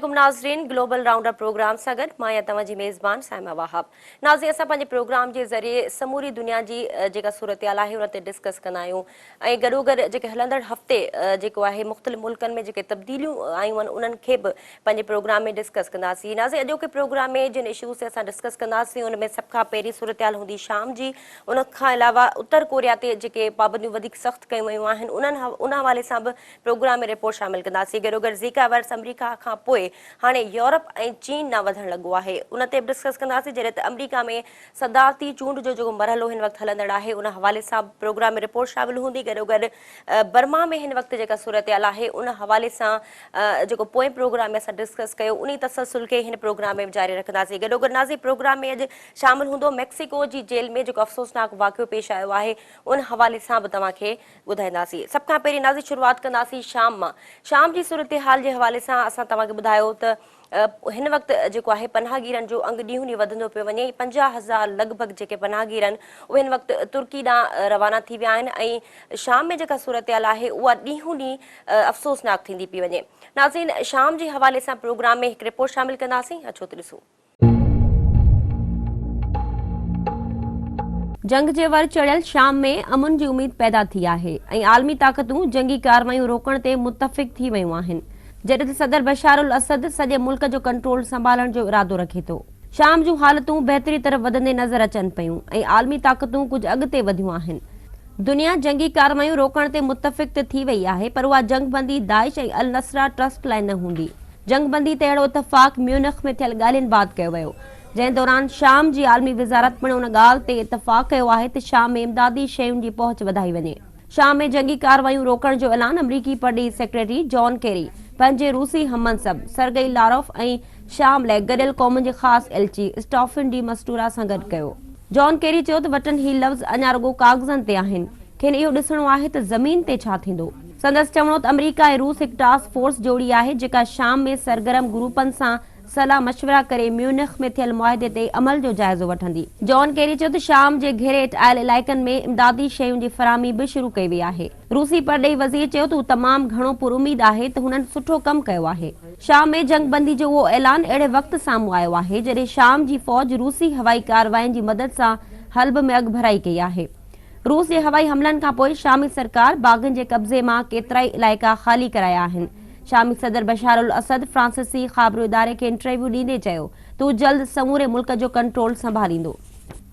अस्सलामुअलैकुम नाज़रीन, global roundup programme सां गॾु मां आहियां तव्हांजी मेज़बान साइमा वाहब। नाज़रीन, असां पंहिंजे प्रोग्राम जे ज़रिए समूरी दुनिया जी जेका सूरत हाल आहे उन ते डिस्कस कंदा आहियूं ऐं गॾोगॾु जेके हलंदड़ हफ़्ते जेको आहे मुख़्तलिफ़ मुल्कनि में जेके तब्दीलियूं आयूं आहिनि उन्हनि खे बि पंहिंजे प्रोग्राम में डिस्कस कंदासीं। नाज़रीन, अॼोके प्रोग्राम में जिन इशूज़ ते असां डिस्कस कंदासीं उन में सभ खां पहिरीं सूरत हाल हूंदी शाम जी। उन खां अलावा उत्तर कोरिया ते जेके पाबंदियूं वधीक सख़्तु कयूं वयूं आहिनि उन हवाले सां बि प्रोग्राम में रिपोर्ट शामिल कंदासीं। गॾोगॾु ज़ीका वायरस अमरीका खां पोइ हाणे यूरोप ऐं चीन न वधणु लॻो आहे उन ते बि डिस्कस कंदासीं। जॾहिं त अमरीका में सदारती चूंड जो जेको मरहलो हिन वक़्तु हलंदड़ आहे उन हवाले सां प्रोग्राम में रिपोर्ट शामिल हूंदी। गॾोगॾु बर्मा में हिन वक़्तु जेका सूरत हाल आहे उन हवाले सां जेको पोएं प्रोग्राम में असां डिस्कस कयो उन तसलसल खे हिन प्रोग्राम में जारी रखंदासीं। गॾोगॾु नाज़रीन, प्रोग्राम में अॼु शामिल हूंदो मैक्सिको जी जेल में जेको अफ़सोसनाक वाक़ियो पेश आयो आहे उन हवाले सां बि तव्हांखे ॿुधाईंदासीं। सभ खां पहिरीं नाज़रीन शुरूआति कंदासीं शाम मां। शाम जी सूरत हाल जे हवाले सां असां तव्हांखे ॿुधायो त हिन वक़्तु जेको आहे पनाहगीरनि जो अंगु ॾींहों ॾींहुं वधंदो पियो वञे। 50,000 लॻभॻि जेके पनाहगीर आहिनि उहे हिन वक़्तु तुर्की ॾांहुं रवाना थी विया आहिनि ऐं शाम में जेका सूरत हाल आहे उहा ॾींहों ॾींहुं अफ़सोसनाक थींदी पई वञे। नाज़रीन, शाम जे हवाले सां प्रोग्राम में हिकु रिपोर्ट शामिल कंदासीं, अचो त ॾिसूं। जंग जे वर चढ़ियल शाम में अमन जी उम्मीद पैदा थी आहे ऐं आलमी ताक़तूं जंगी कार्रवायूं रोकण ते मुतफ़िक़ थी वयूं आहिनि, जॾहिं त सदर बशार उल असद सॼे मुल्क जो कंट्रोल संभालण जो इरादो रखे थो। शाम जूं हालतूं बहितरी तरफ़ वधंदे नज़र अचनि पयूं ऐं आलमी ताक़तूं कुझु अॻिते वधियूं आहिनि। दुनिया जंगी कार्रवायूं रोकण ते मुतफ़िक़ त थी वई आहे, पर उहा जंगबंदी दाइश ऐं अल नसरा ट्रस्ट लाइ न हूंदी। जंगबंदी ते अहिड़ो इतफ़ाक़ म्यूनिख में थियल ॻाल्हियुनि बात कयो वियो, जंहिं दौरान शाम जी आलमी वज़ारत पिणु उन ॻाल्हि ते इतफ़ाक़ कयो आहे त शाम में इमदादी शयुनि जी पहुच वधाई वञे। शाम में जंगी कार्रवायूं रोकण जो ऐलान अमरीकी परॾेही सेक्रेटरी जॉन केरी पंहिंजे रूसी हममनसब सरगई लारोफ ऐं शाम लाइ गॾियल क़ौमुनि जे ख़ासि एलची स्टॉफिन डी मस्टूरा सां गॾु कयो। जॉन केरी चयो त वटनि ही लफ़्ज़ अञा रुॻो कागज़नि ते आहिनि, खेनि इहो ॾिसणो आहे त ज़मीन ते छा थींदो। संदसि चवणो त अमरीका ऐं रूस हिकु टास्क फोर्स जोड़ी आहे जेका शाम में सरगर्म ग्रुपनि सां सलाह मशवरा करे म्यूनिख में थियल मुआहिदे ते अमल जो जाइज़ो वठंदी। जॉन केरी चयो त शाम जे घेरे आयल इलाइक़नि में इमदादी शयुनि जी फराहमी बि शुरू कई वई आहे। रूसी परॾेही वज़ीर चयो त हू तमामु घणो पुरउमीद आहे त हुननि सुठो कमु कयो आहे। शाम में जंगबंदी जो उहो ऐलान अहिड़े वक़्तु साम्हूं आयो आहे जॾहिं शाम जी फ़ौज रूसी हवाई कार्रवाइनि जी मदद सां हल्ब में अॻुभराई कई आहे। रूस जे हवाई हमलनि खां पोइ शामी सरकार बाग़नि जे कब्ज़े मां केतिरा ई इलाइक़ा ख़ाली कराया आहिनि। शामी सदर बशार उल असद फ्रांसीसी ख़ाबरू इदारे खे इंटरव्यू ॾींदे चयो त हू जल्द समूरे मुल्क जो कंट्रोल संभालींदो।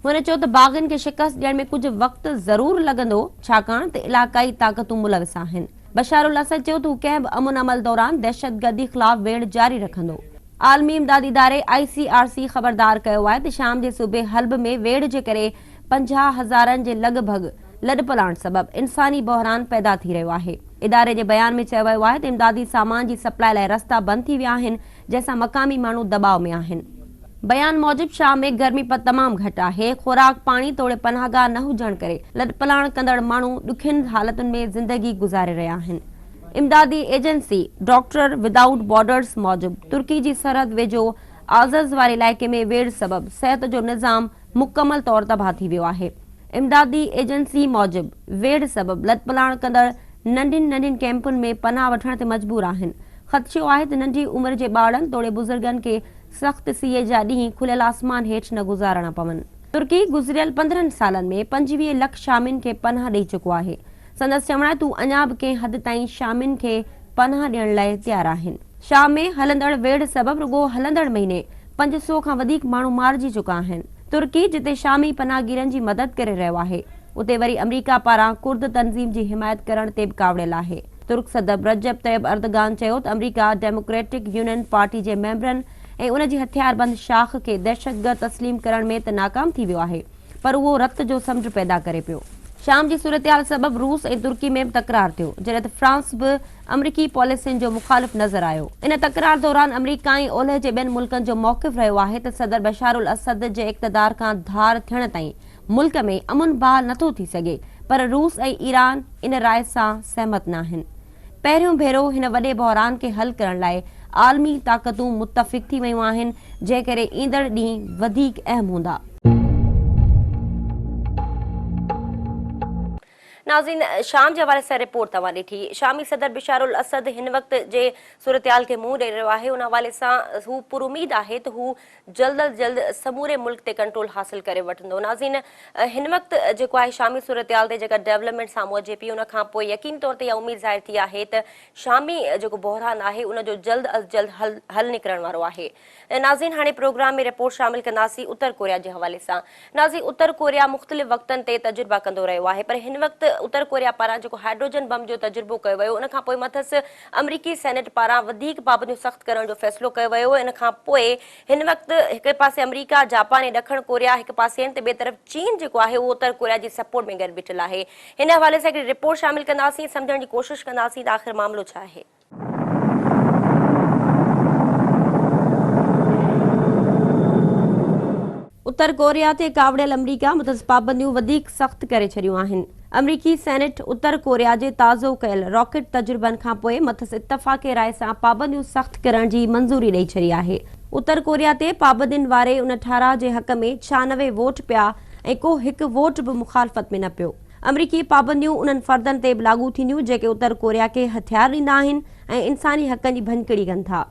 हुन चयो त बाग़नि खे शिकस्त ॾियण में कुझु वक़्तु ज़रूर लॻंदो, छाकाणि त इलाक़ाई ताक़तूं मुलविस आहिनि। बशार उल असद चयो त हू कंहिं बि अमन अमल दौरान दहशतगर्दी ख़िलाफ़ वेड़ जारी रखंदो। आलमी इमदादी इदारे ICRC ख़बरदार कयो आहे त शाम जे सूबे हल्ब में वेड़ जे करे 50,000 जे लॻभॻि लॾपलाण सबबि इंसानी बहरान पैदा थी रहियो आहे। इदारे जे बयान में चयो वियो आहे त इमदादी सामान जी सप्लाई लाइ रस्ता बंदि थी विया आहिनि, जंहिंसां मक़ामी माण्हू दबाव में आहिनि। बयान मूजिबि शाम में गर्मीपद तमामु घटि आहे। खुराक पाणी तोड़े पनाहगाह न हुजण करे लॾपलाण कंदड़ माण्हू ॾुखियुनि हालतुनि में ज़िंदगी गुज़ारे रहिया आहिनि। इमदादी एजेंसी डॉक्टर विदाउट बॉर्डर्स मूजिबि तुर्की जी सरहद वेझो आज़ज़ वारे इलाइक़े में वेड़ सबबि सिहत जो निज़ाम मुकमल तौर तबाह थी वियो आहे। इमदादी एजेंसी मूजिबि वेड़ सबबि लॾपलाण कंदड़ नंढियुनि कैंपुनि में पनाह वठण ते मजबूर आहिनि। ख़दशो आहे त नंढी उमिरि जे ॿारनि तोड़े बुज़ुर्गनि खे सख़्त सीअ जा ॾींहं खुलियल आसमान हेठि न गुज़ारणा पवनि। तुर्की गुज़िरियल 15 सालनि में 25 लख शामियुनि खे पनाह ॾेई चुको आहे। संदसि चवण आहे तूं अञा बि कंहिं हद ताईं शामियुनि खे पनाह ॾियण लाइ तयारु आहिनि। शाम में हलंदड़ वेड़ सबबि रुॻो हलंदड़ महीने 500 खां वधीक माण्हू मारिजी चुका आहिनि। तुर्की जिते शामी पनाहगीरनि जी मदद करे रहियो आहे, उते वरी अमरीका पारां कुर्द तंज़ीम जी हिमायत करण ते बि कावड़ियल आहे। तुर्क सदर रजब तैयब अर्दगान चयो त अमरीका डेमोक्रेटिक यूनियन पार्टी जे मेंबरनि ऐं उन जी हथियारबंद शाख खे दहशतगर्द तस्लीम करण में त नाकाम थी वियो आहे, पर उहो रत जो समुंड पैदा करे पियो। शाम जी सूरत हाल सबबि रूस ऐं तुर्की में बि तकरार थियो, जॾहिं त फ्रांस बि अमरीकी पॉलिसियुनि जो मुखालिफ़ नज़र आयो। इन तकरार दौरान अमरीका ऐं ओलह जे ॿियनि मुल्कनि जो मौक़िफ़ रहियो आहे त सदर बशार उल असद जे इक़्तिदार खां धार थियण ताईं मुल्क में अमन बहाल नथो थी सघे, पर रूस ऐं ईरान इन राय सां सहमत न आहिनि। पहिरियों भेरो हिन वॾे बहरान खे हल करण लाइ आलमी ताक़तूं मुतफ़िक़ थी वयूं आहिनि, जंहिं करे ईंदड़ ॾींहं वधीक अहम हूंदा। नाज़रीन, शाम जे हवाले सां रिपोर्ट तव्हां ॾिठी। शामी सदर बिशारुल असद हिन वक़्त जे सूरतहाल खे मुंहुं ॾेई रहियो आहे। उन हवाले सां हू पुरुमीद आहे त हू जल्द अज जल्द समूरे मुल्क ते कंट्रोल हासिल करे वठंदो। नाज़रीन, हिन वक़्त जेको आहे शामी सूरतहाल ते जेका डेवलपमेंट साम्हूं अचे पई, उन खां पोइ यकीन तौर ते इहा उमेद ज़ाहिर थी आहे त शामी जेको बहरान आहे उन जो जल्द अज जल्द हल निकिरण वारो आहे। नाज़रीन, हाणे प्रोग्राम में रिपोर्ट शामिल कंदासीं उत्तर कोरिया जे हवाले सां। नाज़रीन, उत्तर कोरिया मुख़्तलिफ़ वक़्तनि ते तजुर्बा कंदो रहियो आहे, पर हिन वक़्त उत्तर कोरिया पारां जेको हाइड्रोजन बम जो तजुर्बो कयो वियो, उन खां पोइ मथसि अमरीकी सेनेट पारां वधीक पाबंदियूं सख़्तु करण जो फ़ैसिलो कयो वियो। इन खां पोइ हिन वक़्तु हिकु पासे अमरीका, जापान ऐं ॾखण कोरिया हिकु पासे आहिनि, त ॿिए तरफ़ चीन जेको आहे उहो उत्तर कोरिया जी सपोर्ट में गॾु बीठल आहे। हिन हवाले सां हिकिड़ी रिपोर्ट शामिल कंदासीं, सम्झण जी कोशिशि कंदासीं त आख़िर मामिलो छा आहे। उत्तर कोरिया ते कावड़ियल अमरीका मथस पाबंदियूं वधीक सख़्त करे छॾियूं आहिनि। अमरीकी सेनेट उत्तर कोरिया जे ताज़ो कयल रॉकेट तजुर्बनि खां पोइ मथस इतफ़ाक़े राय सां पाबंदियूं सख़्त करण जी मंज़ूरी ॾेई छॾी आहे। उत्तर कोरिया ते पाबंदियुनि वारे उन ठाराह जे हक़ में 96 वोट पिया ऐं को हिकु वोट बि मुख़ालफ़त में न पियो। अमरीकी पाबंदियूं उन्हनि फ़र्दनि ते बि लागू थींदियूं जेके उत्तर कोरिया खे हथियार ॾींदा आहिनि ऐं इंसानी हक़नि जी भञकिड़ी कनि था।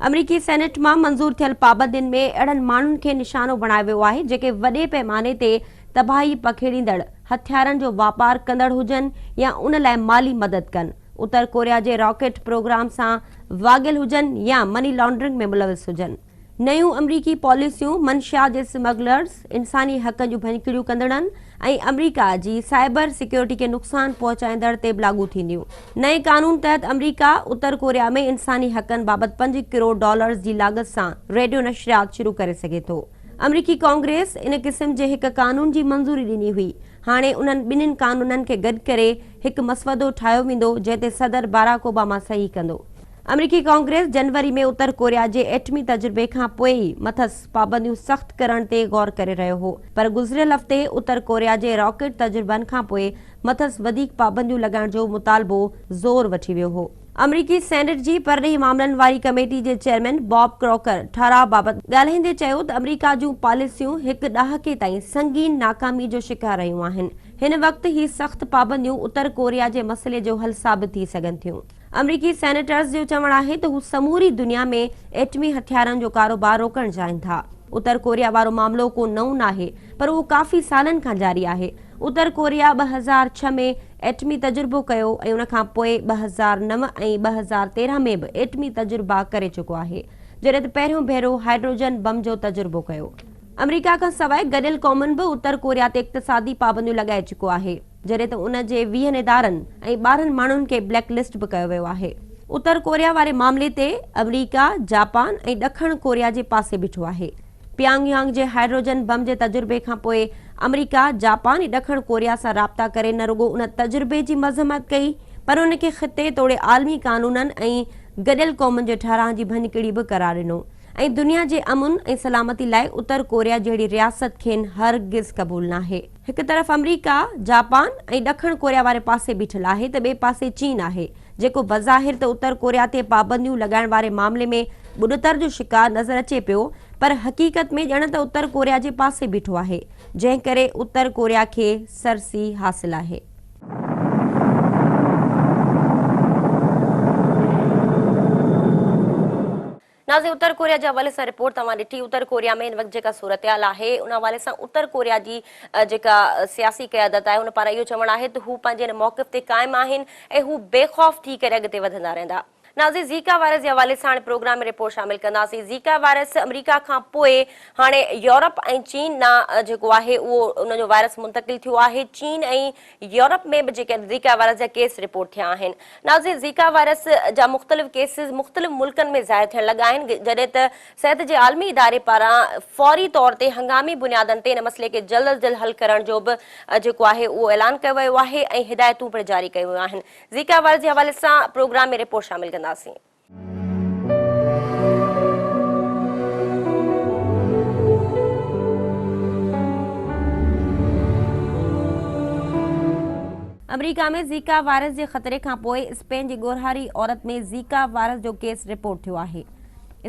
अमरीकी सेनेट मां मंज़ूर थियल पाबंदियुनि में अहिड़नि माण्हुनि खे निशानो बणायो वियो आहे जेके वॾे पैमाने ते तबाही पखेड़ींदड़ हथियारनि जो वापारु कंदड़ हुजनि या उन लाइ माली मदद कनि, उत्तर कोरिया जे रॉकेट प्रोग्राम सां वागियल हुजनि या मनी लॉन्ड्रिंग में मुलविस हुजनि। नयूं अमरीकी पॉलिसियूं मंशिया जे स्मगलर्स, इंसानी हक़ जूं भञकिड़ियूं कंदड़नि ऐं अमरीका जी साइबर सिक्योरिटी खे नुक़सान पहुचाईंदड़ ते बि लागू थींदियूं। नए कानून तहत अमरीका उत्तर कोरिया में इंसानी हक़नि बाबति $5 करोड़ जी लागत सां रेडियो नशरियात शुरू करे सघे थो। अमरीकी कांग्रेस इन क़िस्म जे हिकु कानून जी मंज़ूरी ॾिनी हुई। हाणे उन्हनि ॿिन्हिनि कानूननि खे गॾु करे हिकु मसवदो ठाहियो वेंदो जंहिं ते सदर बाराक ओबामा सही कंदो। अमरीकी कांग्रेस जनवरी में उत्तर कोरिया जे एटमी तजुर्बे खां पोइ ई मथस पाबंदियूं सख़्त करण ते गौर करे रहियो हो, पर गुज़िरियल हफ़्ते उत्तर कोरिया जे रॉकेट तजुर्बनि खां पोइ मथस वधीक पाबंदियूं लॻाइण जो मुतालबो ज़ोर वठी वियो हो। अमरीकी सेनेट जी परॾेही मामलनि वारी कमेटी जे चेयरमैन बॉब क्रॉकर ठाराह बाबति ॻाल्हाईंदे चयो त अमरीका जूं पॉलिसियूं हिकु ॾहाके ताईं संगीन नाकामी जो शिकार रहियूं आहिनि। हिन वक़्तु ही सख़्त पाबंदियूं उत्तर कोरिया जे मसइले जो हल साबित थी सघनि थियूं। अमरीकी सेनेटर्स जो चवणु आहे त हू समूरी दुनिया में एटमी हथियारनि जो कारोबार रोकणु चाहिनि था। उत्तर कोरिया वारो मामिलो को नओं नाहे, पर उहो काफ़ी सालनि खां जारी आहे। उत्तर कोरिया 2006 में एटमी तजुर्बो कयो ऐं उन खां पोइ 2009 ऐं 2013 में बि एटमी तजुर्बा करे चुको आहे, जॾहिं त पहिरियों भेरो हाइड्रोजन बम जो तजुर्बो कयो। अमरीका खां सवाइ गॾियल क़ौमुनि बि उत्तर कोरिया ते इक़्तिसादी पाबंदियूं लॻाए चुको आहे, जॾहिं त उन जे 20 इदारनि ऐं 12 माण्हुनि खे ब्लैक लिस्ट बि कयो वियो आहे। उत्तर कोरिया वारे मामले ते अमरीका, जापान ऐं ॾखण कोरिया जे पासे बीठो आहे। पियांगयांग जे हाइड्रोजन बम जे तजुर्बे खां पोइ अमरीका, जापान ऐं ॾखण कोरिया सां राब्ता करे न रुगो उन तजुर्बे जी मज़म्मत कई, पर उन खे ख़िते तोड़े आलमी कानूननि ऐं गॾियल क़ौमुनि जे ठाराह जी भञकिड़ी बि करार ॾिनो ऐं दुनिया जे अमुन ऐं सलामती लाइ उत्तर कोरिया जहिड़ी रियासत खेनि हरगिज़ क़बूल नाहे। हिकु तरफ़ अमरीका, जापान ऐं ॾखण कोरिया वारे पासे बीठल आहे त ॿिए पासे चीन आहे, जेको बज़ाहिर त उत्तर कोरिया ते पाबंदियूं लॻाइण वारे मामले में बुॾतर जो शिकार नज़र अचे पियो, पर हक़ीक़त में ॼण त उत्तर कोरिया जे पासे बीठो आहे, जंहिं करे उत्तर कोरिया खे सरसी हासिल आहे। नाज़े उत्तर कोरिया जे हवाले सां रिपोर्ट तव्हां ॾिठी। उत्तर कोरिया में हिन वक़्तु जेका सूरतहाल आहे उन हवाले सां उत्तर कोरिया जी जेका सियासी क़यादत आहे उन पारां इहो चवणु आहे त हू पंहिंजे हिन मौक़िफ़ ते क़ाइमु आहिनि ऐं हू बेख़ौफ़ थी करे अॻिते वधंदा रहंदा। नाज़े ज़ीका वायरस जे हवाले सां हाणे प्रोग्राम में रिपोर्ट शामिल कंदासीं। ज़ीका वायरस अमरीका खां पोइ हाणे यूरोप ऐं चीन ना जेको आहे उहो उनजो वायरस मुंतक़िल थियो आहे। चीन ऐं यूरोप में बि जेके ज़ीका वायरस जा केस रिपोर्ट थिया आहिनि। नाज़े ज़ीका वायरस जा मुख़्तलिफ़ केसिस मुख़्तलिफ़ मुल्कनि में ज़ाहिर थियण लॻा आहिनि, जॾहिं त सिहत जे आलमी इदारे पारां फ़ौरी तौर ते हंगामी बुनियादनि ते इन मसइले खे जल्द अज जल्द हल करण जो बि जेको आहे उहो ऐलान कयो वियो आहे ऐं हिदायतूं पिणु जारी कयूं वियूं आहिनि। ज़ीका वायरस जे हवाले सां प्रोग्राम में रिपोर्ट शामिल कंदासीं। अमरीका में ज़ीका वायरस जे ख़तरे खां पोइ स्पेन जी ॻोरहारी औरत में ज़ीका वायरस जो केस रिपोर्ट थियो आहे।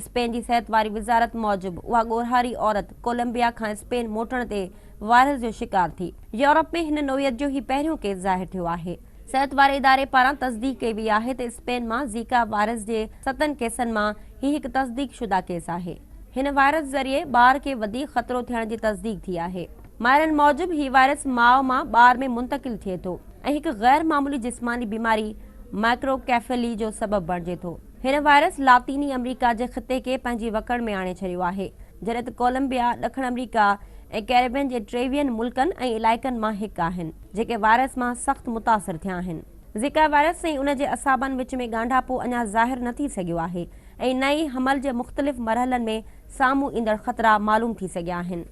स्पेन जी सिहत वारी वज़ारत मूजिब उहा ॻोरहारी औरत कोलंबिया खां स्पेन मोटण ते वायरस जो शिकार थी। यूरोप में हिन नोयत जो ही पहिरियों केस ज़ाहिर थियो आहे। सिहत वारे इदारे पारां तस्दीक कई वई आहे त स्पेन मां ज़ीका वायरस जे 7 केसनि मां ही हिकु तस्दीक शुदा केस आहे। हिन वायरस ज़रिए ॿार खे वधीक ख़तरो थियण जी तस्दीक थी आहे। माहिरनि मूजिब ही वायरस माउ मां ॿार में मुंतकिल थिए थो ऐं हिकु गैर मामूली जिस्मानी बीमारी माइक्रोकेफेली जो सबबु बणिजे थो। हिन वायरस लातीनी अमरीका जे ख़िते खे पंहिंजी वकड़ में आणे छॾियो आहे, जॾहिं त कोलंबिया ॾखण अमरीका ऐं कैरेबियन जे 23 मुल्कनि ऐं इलाइक़नि मां हिकु आहिनि जेके वायरस मां सख़्तु मुतासिर थिया आहिनि। ज़िका वायरस ऐं उन जे असाबनि विच में ॻांढापो अञा ज़ाहिर न थी सघियो आहे ऐं नई हमल जे मुख़्तलिफ़ मरहलनि में साम्हूं ईंदड़ ख़तरा मालूम थी सघिया आहिनि।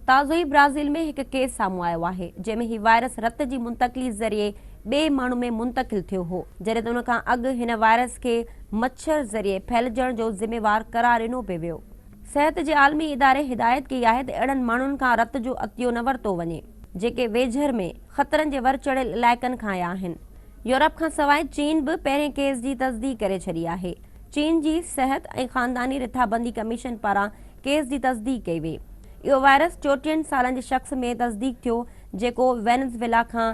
ताज़ो ई ब्राज़ील में हिकु केस साम्हूं आयो आहे जंहिंमें ही वायरस रत जी मुंतकिली ज़रिए ॿिए माण्हू में मुंतकिल थियो हो, जॾहिं त उन खां अॻु हिन वायरस खे मच्छर ज़रिए फैलजण जो ज़िम्मेवार करार ॾिनो पियो वियो। सिहत जे आलमी इदारे हिदायत कई आहे त अहिड़नि माण्हुनि खां रत जो अतियो न वरितो वञे जेके वेझर में ख़तरनि जे वर चढ़ियल इलाइक़नि खां आया आहिनि। यूरोप खां सवाइ चीन बि पहिरें केस जी तस्दीक करे छॾी आहे। चीन जी सिहत ऐं ख़ानदानी रिथाबंदी कमीशन पारां केस जी तस्दीक कई वई। इहो वायरस 64 सालनि जे शख़्स में तस्दीक थियो जेको वेनेज़ुएला खां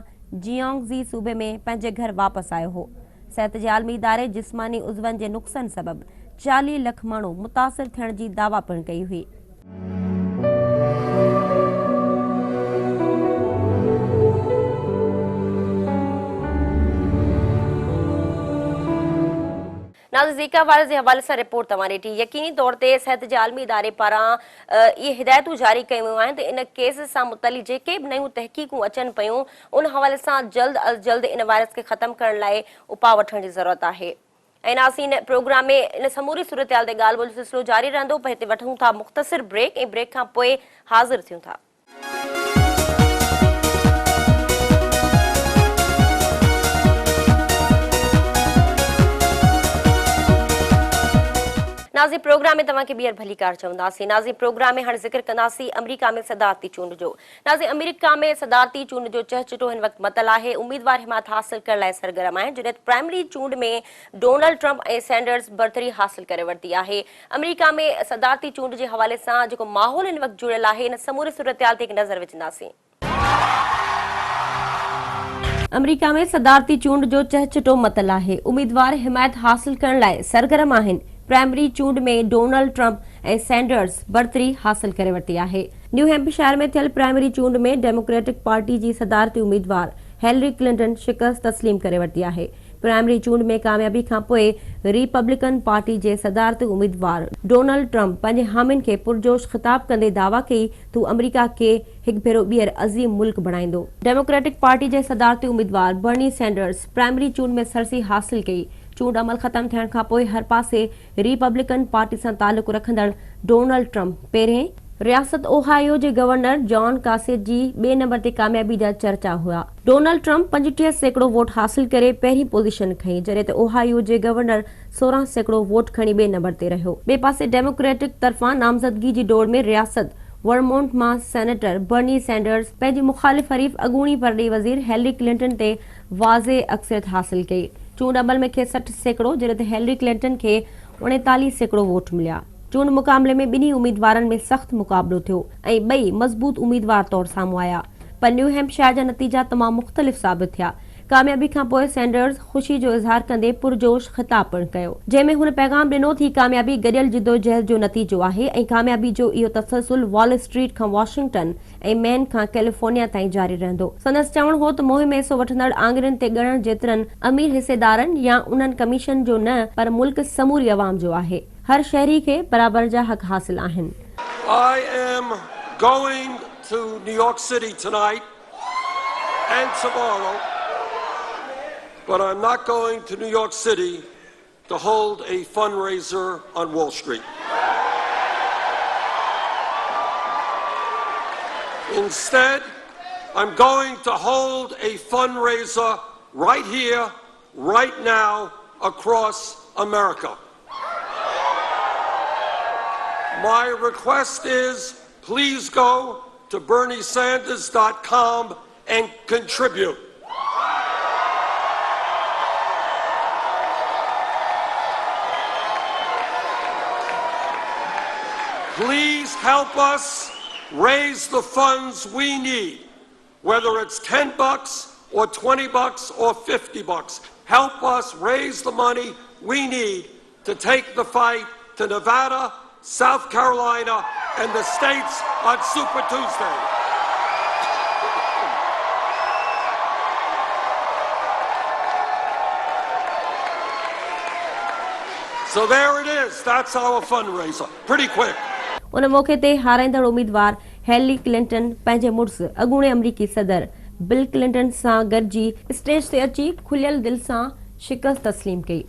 जियोंगजी सूबे में पंहिंजे घर वापसि आयो हो। सिहत जे आलमी इदारे जिस्मानी उज़वनि जे नुक़्सन सबबि 40 लख माण्हू मुतासिर थियण जी दावा पिणु कई हुई। नाज़रीन, ज़ीका वायरस जे हवाले सां रिपोर्ट तव्हां ॾिठी। यकीनी तौर ते सिहत जे आलमी इदारे पारां इहे हिदायतूं जारी कयूं वियूं आहिनि त इन केस सां मुतलिक़ जेके बि नयूं तहक़ीक़ूं अचनि पियूं उन हवाले सां जल्द अज़ जल्द इन वायरस खे ख़तमु करण लाइ उपाउ वठण जी ज़रूरत आहे। ऐं नाज़रीन, प्रोग्राम में इन समूरी सूरत-हाल ते ॻाल्हि ॿोल्हि जो सिलसिलो जारी रहंदो, पर हिते वठूं था मुख़्तसिर ब्रेक ऐं ब्रेक खां पोइ हाज़िर थियूं था। नाज़रीन, प्रोग्राम में तव्हांखे ॿीहर भली कार चवंदासीं। नाज़रीन, प्रोग्राम में हाणे ज़िक्र कंदासीं अमरीका में सदारती चूंड जो। नाज़रीन, अमरीका में सदारती चूंड जो चहचटो हिन वक़्तु मतल आहे। उम्मीदवार हिमायत हासिल करण लाइ सरगर्म आहिनि, जॾहिं प्राइमरी चूंड में डोनाल्ड ट्रंप ऐं सैंडर्स बरतरी हासिल करे वरिती आहे। अमरीका में सदारती चूंड जे हवाले सां जेको माहौल हिन वक़्तु जुड़ियल आहे, इन समूरे सूरत-हाल ते हिकु नज़र विझंदासीं। अमरीका में सदारती चूंड जो चहचटो मतल आहे। उम्मीदवार हिमायत हासिल करण लाइ सरगर्म आहिनि। प्राइमरी चूंड में डोनाल्ड ट्रंप ऐं सैंडर्स बरतरी हासिल करे वरिती आहे। न्यू हैम्पशायर में थियल प्राइमरी चूंड में डेमोक्रेटिक पार्टी जी सदारती उम्मीदवार हिलरी क्लिंटन शिकस्त तस्लीम करे वरिती आहे। प्राइमरी चूंड में कामयाबी खां पोइ रिपब्लिकन पार्टी जे सदारती उम्मीदवार डोनाल्ड ट्रंप पंहिंजे हामियुनि खे पुरजोश ख़िताब कंदे दावा कई त अमरीका खे हिकु भेरो ॿीहर अज़ीम मुल्क बणाईंदो। डेमोक्रेटिक पार्टी जे सदारती उम्मीदवार बर्नी सैंडर्स प्राइमरी चूंड में सरसी हासिल कई। चूंड अमल ख़त्म थियण खां पोइ हर पासे रिपब्लिकन पार्टी सां तालुक़ रखंदड़ डोनाल्ड ट्रंप पहिरें रियासत ओहायो जे गवर्नर जॉन कासेट जी ॿिए नंबर ते कामयाबी जा चर्चा हुआ। डोनाल्ड ट्रंप 65% वोट हासिल करे पहिरीं पोज़ीशन खईं, जॾहिं त ओहायो जे गवर्नर 16% वोट खणी ॿिए नंबर ते रहियो। ॿिए पासे डेमोक्रेटिक तरफ़ां नामज़दगी जी डोड़ में रियासत वर्मोंट मां सेनेटर बर्नी सैंडर्स पंहिंजी मुख़ालिफ़ हरीफ़ अॻूणी परॾेही वज़ीर हिलरी क्लिंटन ते वाज़े अक्सरियत हासिल कई। चूंड अमल में 60%, जॾहिं त हिलरी क्लिंटन खे 39% वोट मिलिया। चूंड मुक़ाबले में ॿिन्ही उम्मीदवारनि में सख़्तु मुक़ाबलो थियो ऐं ॿई मज़बूत उम्मीदवार तौरु साम्हूं आया, पर न्यू हैम्पशायर जा नतीजा तमामु मुख़्तलिफ़ साबित थिया। कामयाबी खां पोइ सैंडर्स ख़ुशी जो इज़हार कंदे पुरजोश ख़िताब पिणु कयो, जंहिंमें हुन पैगाम ॾिनो थी कामयाबी गॾियल जिदोजहद जो नतीजो आहे ऐं कामयाबी जो इहो तसलसल वॉल स्ट्रीट खां वॉशिंगटन ऐं मेन खां कैलिफोर्निया ताईं जारी रहंदो। संदसि चवणु हो त मुहिम में हिसो वठंदड़ आङिरियुनि ते ॻणण जेतिरनि अमीर हिसेदारनि या उन्हनि कमीशन जो न, पर मुल्क समूरी अवाम जो आहे। हर शहरी खे बराबर जा हक़ हासिल आहिनि। I am going to New York City tonight and tomorrow, but I'm not going to New York City to hold a fundraiser on Wall Street. Instead, I'm going to hold a fundraiser right here, right now, across America. My request is, please go to BernieSanders.com and contribute. Please help us raise the funds we need, whether it's $10 or $20 or $50. Help us raise the money we need to take the fight to Nevada, South Carolina, and the states on Super Tuesday. So there it is. That's our fundraiser. Pretty quick. उन मौक़े ते हाराईंदड़ उम्मीदवार Hillary Clinton पंहिंजे मुड़ुस अॻूणे अमरीकी सदर bill Clinton सां गॾिजी स्टेज ते अची खुलियल दिलि सां शिकस्त तस्लीम कई।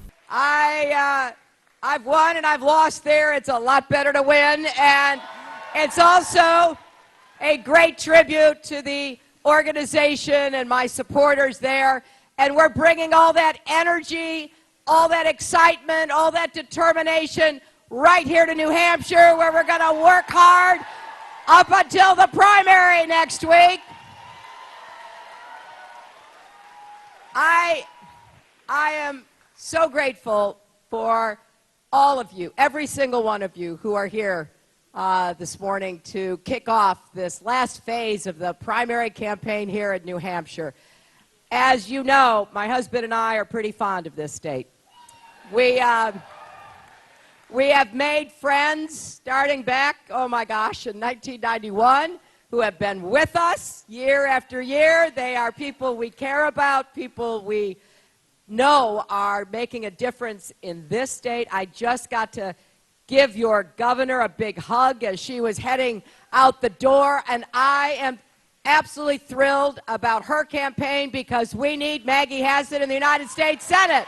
I've won and I've lost there. It's a lot better to win, and it's also a great tribute to the organization and my supporters there. And we're bringing all that energy, all that excitement, all that determination right here to New Hampshire, where we're going to work hard up until the primary next week. I am so grateful for all of you, every single one of you who are here this morning to kick off this last phase of the primary campaign here in New Hampshire. As you know, my husband and I are pretty fond of this state. We have made friends starting back, oh my gosh, in 1991, who have been with us year after year. They are people we care about, people we know are making a difference in this state. I just got to give your governor a big hug as she was heading out the door, and I am absolutely thrilled about her campaign because we need Maggie Hassan in the United States Senate.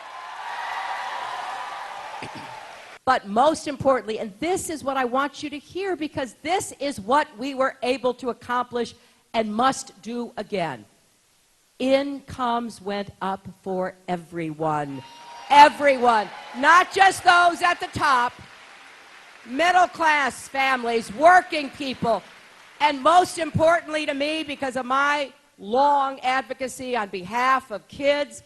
But most importantly, and this is what I want you to hear because this is what we were able to accomplish and must do again. Incomes went up for everyone. Everyone. Not just those at the top. Middle class families, working people, and most importantly to me, because of my long advocacy on behalf of kids,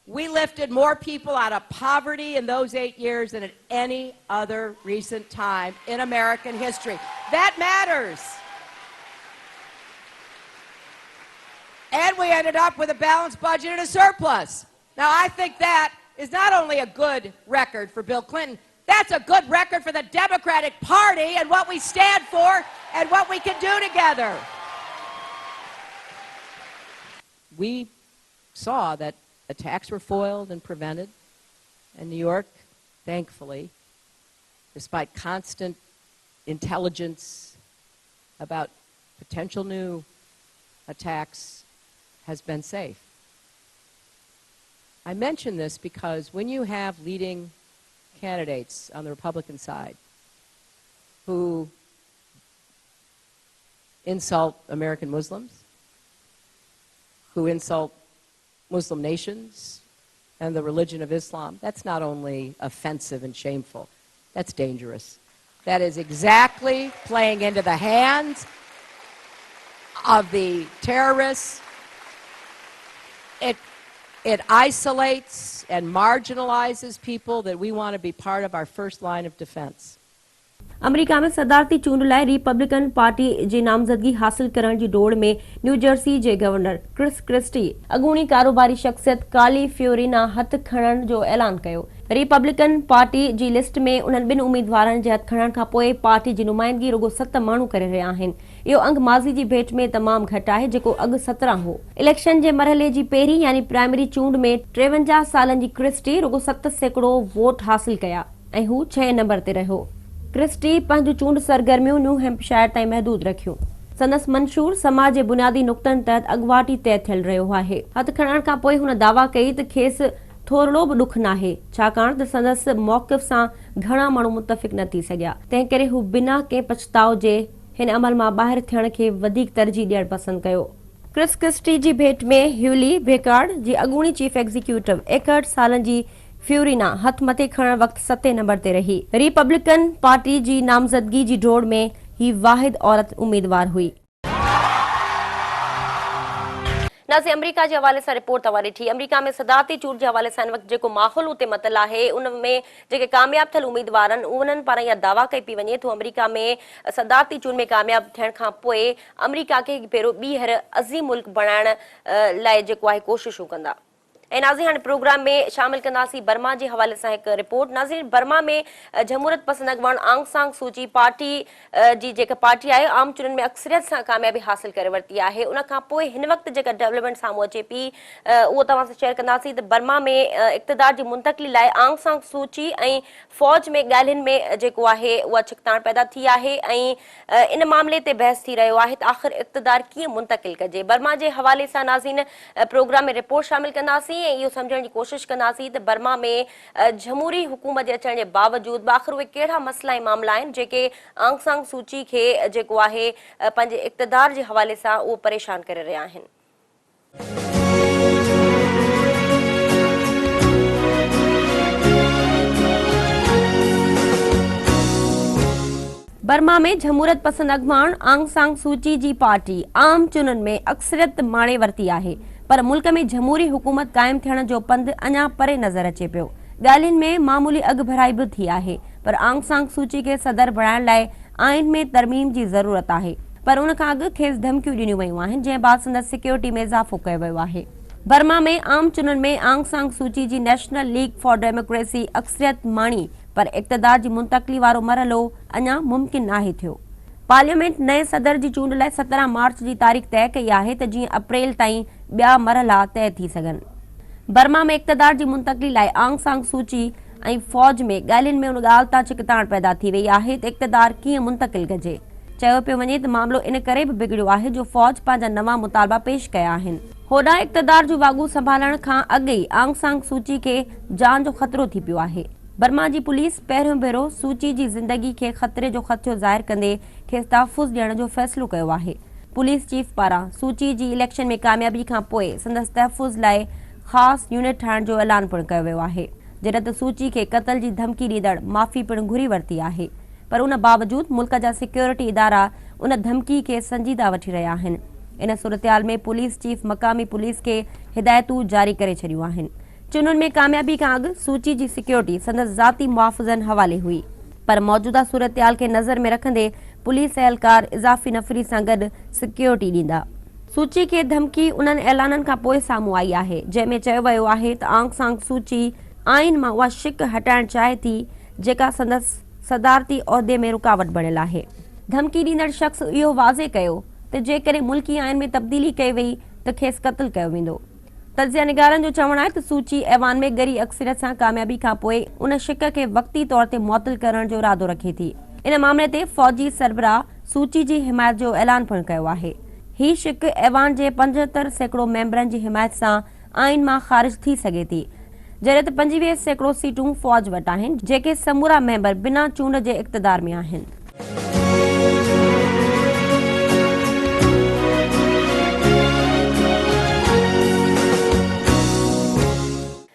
we lifted more people out of poverty in those 8 years than at any other recent time in American history. That matters. And we ended up with a balanced budget and a surplus. Now, I think that is not only a good record for Bill Clinton, that's a good record for the Democratic Party and what we stand for and what we can do together. We saw that attacks were foiled and prevented. And New York, thankfully, despite constant intelligence about potential new attacks, has been safe. I mention this because when you have leading candidates on the Republican side who insult American Muslims, who insult Muslim nations and the religion of Islam, that's not only offensive and shameful, that's dangerous. That is exactly playing into the hands of the terrorists. It isolates and marginalizes people that we want to be part of our first line of defense. America में सदारती चूंड लाइ Republican party जी नामज़दगी हासिल करण जी डोड़ में new Jersey जे governor Chris Christie अॻूणी कारोबारी शख्सियत काली फ्योरिना हथ खणण जो ऐलान कयो। रिपब्लिकन पार्टी जी लिस्ट में उन्हनि ॿिनि उम्मीदवारनि जे हथ खणण खां पोइ पार्टी जी नुमाइंदगी रुगो 7 माण्हू करे रहिया आहिनि। इहो अंग माज़ी जी भेट में तमामु घटि आहे जेको अॻु 17 हो। इलेक्शन जे मरहले जी पहिरीं यानी प्राइमरी चूंड में 53 सालनि जी क्रिस्टी रुगो 7% वोट हासिल कया ऐं हू 6 नंबर ते रहियो। क्रिस्टी पंहिंजूं चूंड सरगर्मियूं न्यू हैम्पशायर ताईं महदूद रखियूं। संदसि मंशूर समाज जे बुनियादी नुक़्तनि तहत अॻुवाटी तइ थियल रहियो आहे। हथ खणण खां पोइ हुन दावा कई त खेसि थोरो बि ॾुख नाहे छाकाणि त संदसि मौक़िफ़ सां घणा माण्हू मुतफ़िक़ न थी सघिया। तंहिं करे हू बिना कंहिं पछताव जे हिन अमल मां ॿाहिरि थियण खे वधीक तरजीह ॾियणु पसंदि कयो। क्रिस क्रिस्टी जी भेट में ह्यूली बेकार्ड जी अॻूणी चीफ एग्जीक्यूटिव 61 सालनि जी फ्यूरिना हथ मथे खणण वक़्तु 7 नंबर ते रही। रिपब्लिकन पार्टी जी नामज़दगी जी डोड़ में ही वाहिद औरत उम्मीदवार हुई। नाज़े अमेरिका जे हवाले सां रिपोर्ट तव्हां ॾिठी। अमेरिका में सदारती चूंड जे हवाले सां हिन वक़्तु जेको माहौल उते मतल आहे उन में जेके कामयाब थियल उम्मीदवार आहिनि उन्हनि पारां इहा दावा कई पई वञे तो अमेरिका में सदारती चूंड में कामयाब थियण खां पोइ अमेरिका खे पहिरियों ॿीहर अज़ीम मुल्क बणाइण लाइ जेको आहे कोशिशूं कंदा। ऐं नाज़रीन हाणे प्रोग्राम में शामिल कंदासीं बर्मा जे हवाले सां हिकु रिपोर्ट। नाज़रीन बर्मा में जमहूरियत पसंद अॻवान आंग सांग सूची पार्टी जी जेका पार्टी आहे आम चुनावनि में अक्सरियत सां कामयाबी हासिल करे वरिती आहे। उन खां पोइ हिन वक़्तु जेका डेवलपमेंट साम्हूं अचे पई उहो तव्हां सां शेयर कंदासीं त बर्मा में इक़्तिदार जी मुंतक़िली लाइ आंग सांग सूची ऐं फ़ौज में ॻाल्हियुनि में जेको आहे उहा छिकताण पैदा थी आहे ऐं इन मामले ते बहस थी रहियो आहे त आख़िर इक़्तिदार कीअं मुंतक़िल कजे। बर्मा जे हवाले सां नाज़रीन प्रोग्राम में रिपोर्ट शामिल कंदासीं ऐं इहो सम्झण जी कोशिश कंदासीं त बर्मा में जमहूरी हुकूमत जे अचण जे बावजूदि आख़िर उहे कहिड़ा मसइला ऐं मामला आहिनि जेके आंग सांग सूची खे जेको आहे पंहिंजे इक़्तिदार जे हवाले सां उहो परेशान करे रहिया आहिनि। बर्मा में जमहूरियत पसंद अॻवान आंग सांग सूची जी पार्टी आम चुनावनि में अक्सरियत माणे वरिती आहे, पर मुल्क में जमहूरी हुकूमत कायम थियण जो पंधु अञा परे नज़र अचे पियो। ॻाल्हियुनि में मामूली अॻु भराई बि थी आहे, पर आंग सांग सूची खे सदर बणाइण लाइ आइन में तरमीम जी ज़रूरत आहे, पर उन खां अॻु खेसि धमकियूं ॾिनियूं वयूं आहिनि जंहिं बाद संदसि सिक्योरिटी में इज़ाफ़ो कयो वियो आहे। बर्मा में आम चुनावनि में आंग सांग सूची जी नेशनल लीग फॉर डेमोक्रेसी अक्सरियत माणी, पर इक़्तिदार जी मुंतक़िली वारो मरहलो अञा मुमकिन नाहे थियो। पार्लियामेंट नए सदर जी चूंड लाइ 17 मार्च जी तारीख़ तय कई आहे त जीअं अप्रैल ताईं ॿिया मरहला तय थी सघनि। बर्मा में इक़्तिदार जी मुंतक़िली लाइ आंग सांग सूची ऐं फ़ौज में ॻाल्हियुनि में उन ॻाल्हि तां छिकताण पैदा थी वई आहे त इक़्तिदार कीअं मुंतक़िल कजे। चयो पियो वञे त मामिलो इन करे बि बिगड़ियो आहे जो फ़ौज पंहिंजा नवां मुतालबा पेश कया आहिनि। होॾां इक़्तिदार जो वाॻू संभालण खां अॻु ई आंग सांग सूची खे जान जो ख़तरो थी पियो आहे। बर्मा जी पुलिस पहिरियों भेरो सूची जी ज़िंदगी खे ख़तरे जो ख़दशो ज़ाहिर कंदे खेसि तहफ़ुज़ ॾियण जो फ़ैसिलो कयो आहे। पुलिस चीफ पारां सूची जी इलेक्शन में कामयाबी खां पोइ संदसि तहफ़ुज़ लाइ ख़ासि यूनिट ठाहिण जो ऐलान पिणु कयो वियो आहे, जॾहिं त सूची खे क़त्ल जी धमकी ॾींदड़ माफ़ी पिणु घुरी वरिती आहे, पर उन बावजूदि मुल्क जा सिक्योरिटी इदारा उन धमकी खे संजीदा वठी रहिया आहिनि। इन सूरतहाल में पुलिस चीफ मक़ामी पुलिस खे हिदायतूं जारी करे छॾियूं आहिनि। चुनावनि में कामयाबी खां अॻु सूची जी सिक्योरिटी संदसि ज़ाती मुआफ़िज़नि हवाले हुई, पर मौजूदा सूरतहाल खे नज़र में रखंदे पुलिस एहलकार इज़ाफ़ी नफ़री सां गॾु सिक्योरिटी ॾींदा। सूची खे धमकी उन्हनि ऐलाननि खां पोइ साम्हूं आई आहे जंहिंमें चयो वियो आहे त आंग सांग सूची आइन मां उहा शिक हटाइण चाहे थी जेका संदसि सदारती उहिदे में रुकावट बणियल आहे। धमकी ॾींदड़ शख़्स इहो वाज़े कयो त जेकॾहिं मुल्की आइन में तब्दीली कई वई त खेसि क़त्ल कयो वेंदो। तजिया निगारनि जो चवणु आहे त सूची ऐवान में ॻरी अक्सरियत सां कामयाबी खां पोइ उन शिक खे वक़्ती तौर ते मुअत्तल करण जो इरादो रखे थी। इन मामले ते फ़ौजी सरबराह सूची जी हिमायत जो ऐलान पिणु कयो आहे। ही शिक ऐवान जे 75% मेंबरनि जी हिमायत सां आइन मां ख़ारिज थी सघे थी, जॾहिं त 25% सीटूं फ़ौज वटि आहिनि जेके समूरा मेंबर बिना चूंड जे इक़्तिदार में आहिनि।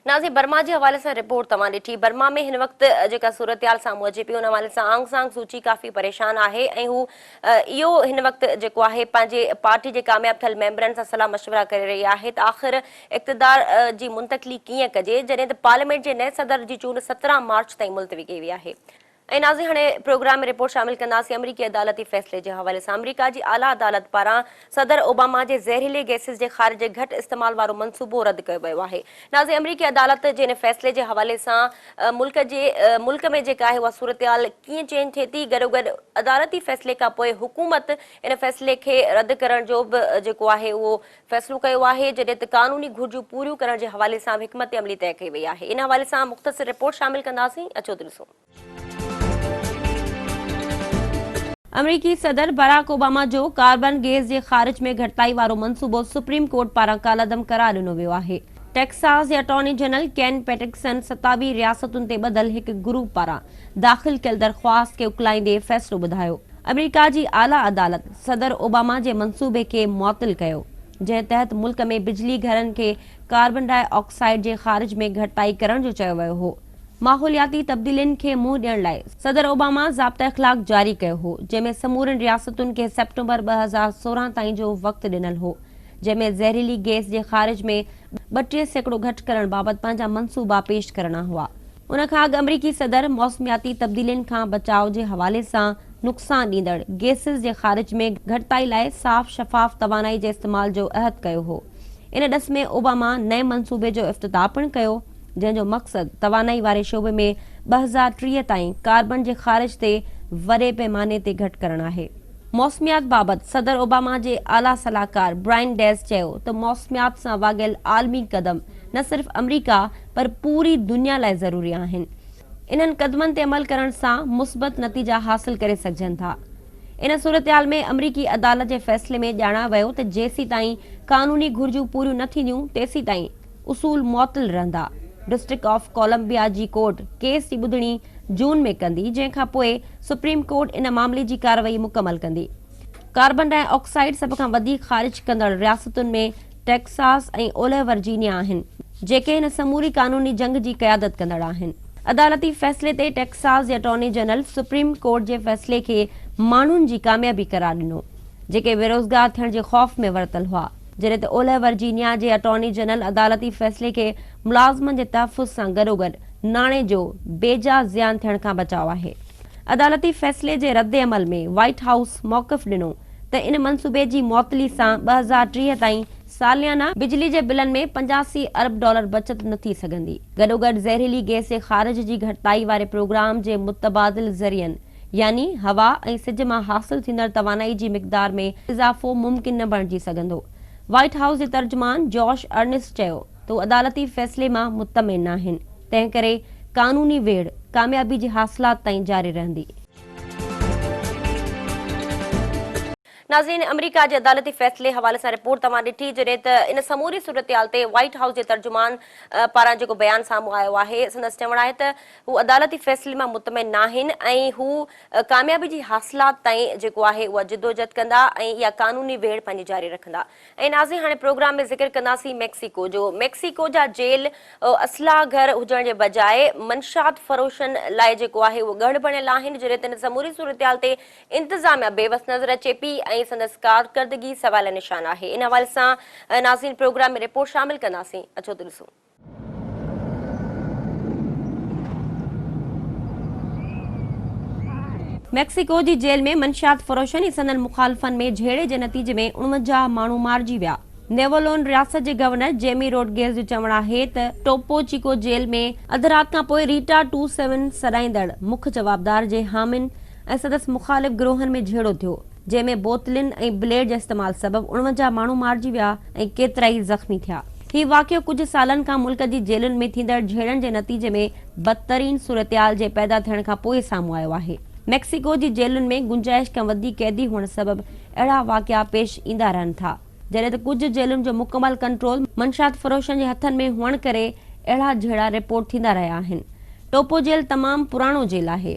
नाज़रीन बर्मा जे हवाले सां रिपोर्ट तव्हां ॾिठी। बर्मा में हिन वक़्तु जेका सूरतहाल साम्हूं अचे पई उन हवाले सां आंग सांग सूची काफ़ी परेशान आहे ऐं हू इहो हिन वक़्तु जेको आहे पंहिंजे पार्टी जे कामयाब थियल मेंबरनि सां सलाह मशवरा करे रही आहे त आख़िर इक़्तिदार जी मुंतक़िली कीअं कजे, जॾहिं त पार्लियामेंट जे नए सदर जी चूंड 17 मार्च ताईं मुलतवी कई वई आहे। ऐं नाज़रीन हाणे प्रोग्राम में रिपोर्ट शामिल कंदासीं अमरीकी अदालती फ़ैसिले जे हवाले सां। अमरीका जी आला अदालत पारां सदर ओबामा जे ज़हरीले गैसिस जे ख़ारिज जे घटि इस्तेमाल वारो मनसूबो रद्द कयो वियो आहे। नाज़रीन अमरीकी अदालत जे इन फ़ैसिले जे हवाले सां मुल्क में जेका आहे उहा सूरतहाल कीअं चेंज थिए थी, गॾोगॾु अदालती फ़ैसिले खां पोइ हुकूमत इन फ़ैसिले खे रद्द करण जो बि जेको आहे उहो फ़ैसिलो कयो आहे, जॾहिं त क़ानूनी घुर्जूं पूरियूं करण जे हवाले सां हिकमत अमली तय कई वई आहे। इन हवाले सां मुख़्तसिर रिपोर्ट शामिल कंदासीं, अचो त ॾिसो। अमरीकी सदर बराक ओबामा जो कार्बन गैस जे ख़ारिज में घटिताई वारो मनसूबो सुप्रीम कोर्ट पारां कालअदम करार ॾिनो वियो आहे। टेक्सास जे अटॉर्नी जनरल केन पेटिक्सन 27 रियासतुनि ते ॿधल हिकु ग्रुप पारां दाख़िल कयल दरख़्वास्त खे उकलाईंदे फ़ैसिलो ॿुधायो। अमरीका जी आला अदालत सदर ओबामा जे मनसूबे खे मुअत्तल कयो, जंहिं तहत मुल्क में बिजली घरनि खे कार्बन डाइऑक्साइड जे ख़ारिज में घटिताई करण जो चयो वियो हो। माहौलियाती तब्दीलियुनि खे मुंहुं ॾियण लाइ सदर ओबामा ज़ाब्ता इख़्लाक़ जारी कयो हो, जंहिंमें समूरनि रियासतुनि खे सेप्टेंबर 2016 ताईं जो वक़्तु ॾिनल हो, जंहिंमें ज़हरीली गैस जे ख़ारिज में 32% घटि करण बाबति पंहिंजा मंसूबा पेश करणा हुआ। उन खां अॻु अमरीकी सदर मौसमियाती तब्दीलियुनि खां बचाव जे हवाले सां नुक़सान ॾींदड़ गैसिस जे ख़ारिज में घटिताई लाइ साफ़ शफ़ाफ़ तवानाई जे इस्तेमाल जो अहद कयो हो। इन ॾस में ओबामा नए मंसूबे जो इफ़्तिताह पिणु कयो, जंहिंजो मक़सदु तवानाई वारे शोबे में 2030 ताईं कार्बन जे ख़ारिज ते वॾे पैमाने ते घटि करणु आहे। मौसमियात बाबति सदर ओबामा जे आला सलाहकार ब्रायन डेस चयो त मौसमियात सां वाॻियल आलमी क़दम न सिर्फ़ अमरीका पर पूरी दुनिया लाइ ज़रूरी आहिनि। इन्हनि क़दमनि ते अमल करण सां मुस्बत नतीजा हासिल करे सघजनि था। इन सूरतहाल में अमरीकी अदालत जे फ़ैसिले में ॼाणा वियो त जेसीं ताईं क़ानूनी घुर्जूं पूरियूं न थींदियूं तेसीं ताईं उसूल मुअत्तल रहंदा। डिस्ट्रिक्ट ऑफ कोलंबिया जी कोर्ट केस जी ॿुधणी जून में कंदी, जंहिंखां पोइ सुप्रीम कोर्ट इन मामले जी कार्रवाई मुकमल कंदी। कार्बन डाइऑक्साइड सभ खां वधीक ख़ारिज कंदड़ रियासतुनि में टेक्सास ऐं ओलह वर्जीनिया आहिनि, जेके हिन समूरी क़ानूनी जंग जी क़यादत कंदड़ आहिनि। अदालती फ़ैसिले ते टेक्सास जे अटॉर्नी जनरल सुप्रीम कोर्ट जे फ़ैसिले खे माण्हुनि जी कामयाबी करार ॾिनो, जेके बेरोज़गार थियण जे ख़ौफ़ में वरतल हुआ, जॾहिं त ओलह वर्जीनिया जे अटॉर्नी जनरल अदालती फ़ैसिले खे मुलाज़िमनि जे तहफ़ुज़ सां गॾोगॾु नाणे जो बेजा ज़ियान थियण खां बचाव आहे। अदालती फ़ैसिले जे रद्द अमल में व्हाइट हाउस मौक़िफ़ ॾिनो त इन मंसूबे जी मुअत्तली सां 2030 ताईं सालियाना बिजली जे बिलनि में $85 अरब बचत न थी सघंदी। गॾोगॾु ज़हरीली गैस जे ख़ारिज जी घटिताई वारे प्रोग्राम जे मुतबादिल ज़रियनि यानी हवा ऐं सिज मां हासिल थींदड़ तवानाई जी मिक़दार में इज़ाफ़ो मुमकिन न बणिजी सघंदो। व्हाइट हाउस जे तर्जुमान जॉश अर्निस्ट चयो त हू अदालती फ़ैसिले मां मुतमिन आहिनि, तंहिं करे क़ानूनी वेढ़ कामयाबी जे हासिलात ताईं जारी रहंदी। नाज़रीन, अमरीका जे अदालती फ़ैसिले हवाले सां रिपोर्ट तव्हां ॾिठी, जॾहिं त इन समूरी सूरतहाल ते व्हाइट हाउस जे तर्जुमान पारां जेको बयानु साम्हूं आयो आहे, संदसि चवणु आहे त हू अदालती फ़ैसिले मां मुतमिन न आहिनि ऐं हू कामयाबी जी हासिलात ताईं जेको आहे उहा जिदोजहद कंदा ऐं इहा क़ानूनी वेढ़ पंहिंजी जारी रखंदा। ऐं नाज़रीन, हाणे प्रोग्राम में ज़िक्र कंदासीं मेक्सिको जो। मेक्सिको जा जेल असला घर हुजण जे बजाए मंशात फ़रोशनि लाइ जेको आहे उहो गढ़ बणियल आहिनि, जॾहिं त इन समूरी सूरतहाल ते इंतिज़ामिया बेवस नज़र अचे पई ऐं संदसि कारकर्दगी सवाल निशान आहे। इन हवाले सां नाज़रीन प्रोग्राम में रिपोर्ट शामिल कंदासीं, अचो त ॾिसो। मेक्सिको जी जेल में मंशियात फ़रोशनि ऐं संदनि मुखालफ़नि में झेड़े जे नतीजे में 49 माण्हू मारिजी विया। नेवोलोन रियासत जे गवर्नर जेमी रोड्रिगेज़ जो चवणु आहे त टोपो चिको जेल में अधु राति खां पोइ रीटा 27 सॾाईंदड़ मुख्य जवाबदार जे हामिन ऐं संदसि मुखालिफ़ गिरोहनि में झेड़ो थियो, जंहिंमें बोतलुनि ऐं ब्लेड जे इस्तेमाल सबबि 49 माण्हू मारिजी विया ऐं केतिरा ई ज़ख़्मी थिया। हीउ वाक़ियो कुझु सालनि खां मुल्क जी जेलुनि में थींदड़ झेड़नि जे नतीजे में बदतरीन सूरतहाल जे पैदा थियण खां पोइ साम्हूं आयो आहे। मेक्सिको जी जेलुनि में गुंजाइश खां वधीक कैदी हुअण सबबि अहिड़ा वाक़िया पेश ईंदा रहनि था, जॾहिं त कुझु जेलुनि जो मुकमल कंट्रोल मंशात फ़रोशनि जे हथनि में हुअण करे अहिड़ा झेड़ा रिपोर्ट थींदा रहिया आहिनि। टोपो जेल तमामु पुराणो जेल आहे,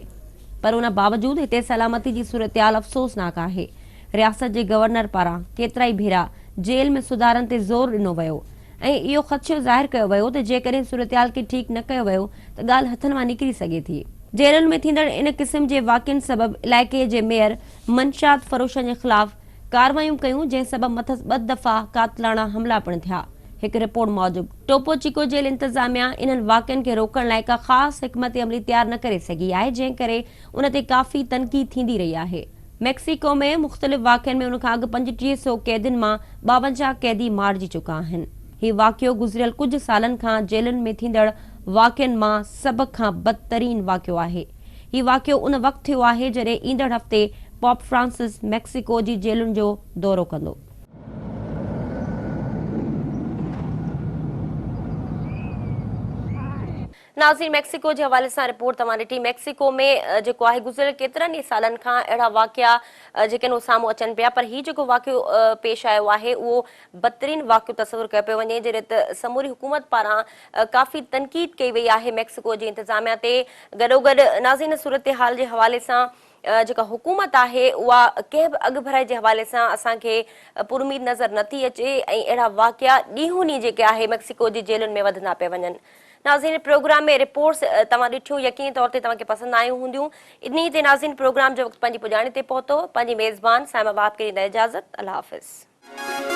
पर उन बावजूदि हिते सलामती जी सूरतहाल अफ़सोसनाक आहे। रियासत जे गवर्नर पारां केतिरा ई भेरा जेल में सुधारनि ते ज़ोर ॾिनो वियो ऐं इहो ख़दशो ज़ाहिर कयो वियो त जेकॾहिं सूरतहाल खे ठीकु न कयो वियो त ॻाल्हि हथनि मां निकिरी सघे थी। जेलुनि में थींदड़ इन क़िस्म जे वाक़िअनि सबबि इलाइक़े जे मेयर मंशात फ़रोशनि जे ख़िलाफ़ कार्रवायूं कयूं, जंहिं सबबि मथस 2 दफ़ा कातिलाना हमला पिणु थिया। हिकु रिपोर्ट मूजिबि टोपो चिको जेल इंतिज़ामिया इन्हनि वाक़िअनि खे रोकण लाइ का ख़ासि हिकमत अमली तयारु न करे सघी आहे, जंहिं करे उन ते काफ़ी तनक़ीद थींदी रही आहे। मेक्सिको में मुख़्तलिफ़ वाक़िअनि में उन खां अॻु 3500 कैदियुनि मां 52 कैदी मारिजी चुका आहिनि। हीउ वाक़ियो गुज़िरियल कुझु सालनि खां जेलुनि में थींदड़ वाक़िअनि मां सभ खां बदतरीन वाक़ियो आहे। हीउ वाक़ियो उन वक़्तु थियो आहे जॾहिं ईंदड़ हफ़्ते पोप फ्रांसिस मेक्सिको जी जेलुनि जो दौरो कंदो। नाज़रीन, मेक्सिको जे हवाले सां रिपोर्ट तव्हां ॾिठी। मेक्सिको में जेको आहे गुज़िरियल केतिरनि ई सालनि खां अहिड़ा वाक़िया जेके आहिनि साम्हूं अचनि पिया, पर हीउ जेको वाक़ियो पेश आयो आहे उहो बदतरीन वाक़ियो तस्वुरु कयो पियो वञे, जॾहिं त समूरी हुकूमत पारां काफ़ी तनक़ीद कई वई आहे मेक्सिको जी इंतिज़ामिया ते। गॾोगॾु नाज़रीन, सूरत हाल जे हवाले सां जेका हुकूमत आहे उहा कंहिं बि अॻु भराई जे हवाले सां असांखे पुरउमीद नज़र नथी अचे ऐं अहिड़ा वाक़िया ॾींहों ॾींहुं जेके आहे मेक्सिको जी जेलुनि में वधंदा पिया वञनि। नाज़रीन, प्रोग्राम में रिपोर्ट्स तव्हां ॾिठियूं, यकीनी तौर ते तव्हांखे पसंदि आयूं हूंदियूं। इन्ही ते नाज़रीन प्रोग्राम जो वक़्तु पंहिंजी पुॼाणी ते पहुतो। पंहिंजी मेज़बान साइमा बाप खे ॾींदा इजाज़त। अल्लाह हाफ़िज़।